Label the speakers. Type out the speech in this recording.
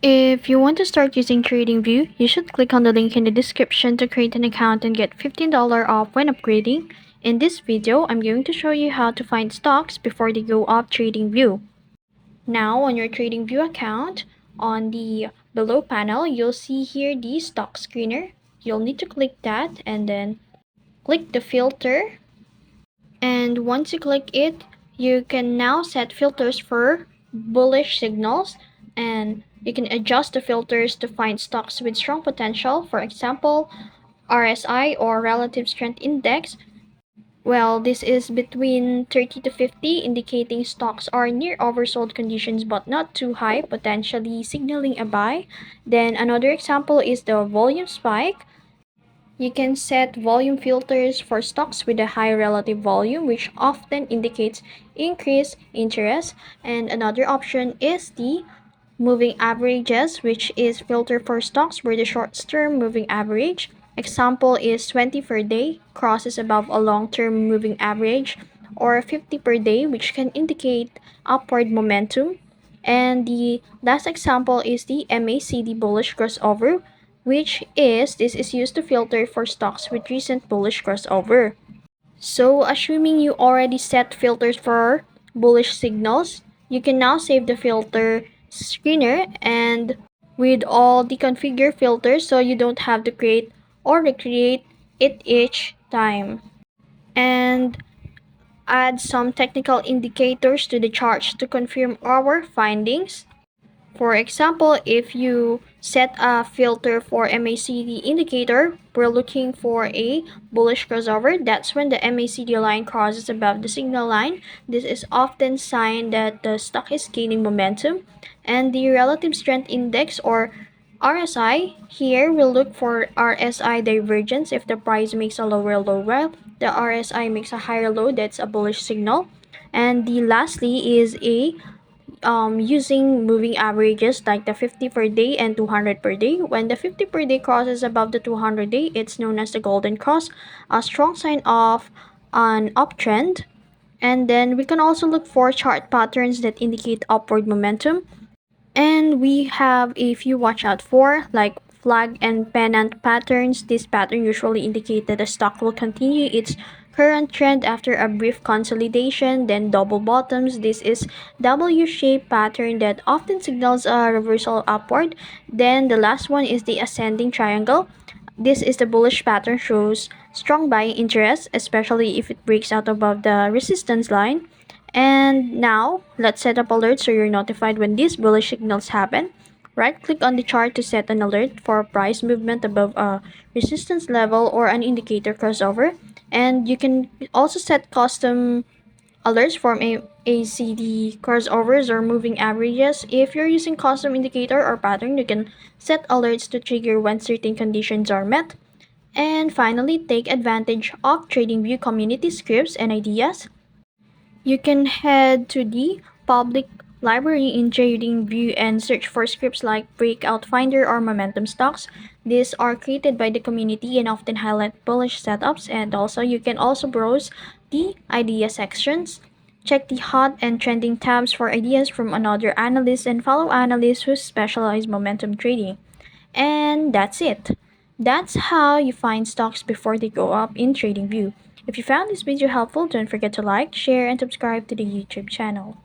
Speaker 1: If you want to start using TradingView, you should click on the link in the description to create an account and get $15 off when upgrading. In this video, I'm going to show you how to find stocks before they go off TradingView. Now, on your TradingView account, on the below panel, you'll see here the stock screener. You'll need to click that and then click the filter. And once you click it, you can now set filters for bullish signals, and you can adjust the filters to find stocks with strong potential. For example, RSI or relative strength index. Well, this is between 30 to 50, indicating stocks are near oversold conditions but not too high, potentially signaling a buy. Then another example is the volume spike. You can set volume filters for stocks with a high relative volume, which often indicates increased interest. And another option is the moving averages, which is filter for stocks where the short-term moving average, example is 20 per day, crosses above a long-term moving average, or 50 per day, which can indicate upward momentum. And the last example is the MACD bullish crossover, which is this is used to filter for stocks with recent bullish crossover. So assuming you already set filters for bullish signals, you can now save the filter screener and with all the configure filters so you don't have to create or recreate it each time. And add some technical indicators to the charts to confirm our findings. For example, if you set a filter for MACD indicator, we're looking for a bullish crossover. That's when the MACD line crosses above the signal line. This is often sign that the stock is gaining momentum. And the relative strength index or RSI, here we'll look for RSI divergence. If the price makes a lower low, well, the RSI makes a higher low, that's a bullish signal. And the lastly is a using moving averages like the 50 per day and 200 per day. When the 50 per day crosses above the 200 day, it's known as the golden cross, a strong sign of an uptrend. And then we can also look for chart patterns that indicate upward momentum. And we have a few watch out for, like flag and pennant patterns. This pattern usually indicate that the stock will continue its current trend after a brief consolidation, then double bottoms. This is W-shaped pattern that often signals a reversal upward. Then the last one is the ascending triangle. This is the bullish pattern, shows strong buying interest, especially if it breaks out above the resistance line. And now, let's set up alerts so you're notified when these bullish signals happen. Right click on the chart to set an alert for price movement above a resistance level or an indicator crossover. And you can also set custom alerts from ACD crossovers or moving averages. If you're using custom indicator or pattern, you can set alerts to trigger when certain conditions are met. And finally, take advantage of TradingView community scripts and ideas. You can head to the public library in TradingView and search for scripts like Breakout Finder or Momentum Stocks. These are created by the community and often highlight bullish setups, and also you can also browse the idea sections. Check the hot and trending tabs for ideas from another analyst and follow analysts who specialize momentum trading. And that's it. That's how you find stocks before they go up in TradingView. If you found this video helpful, don't forget to like, share, and subscribe to the YouTube channel.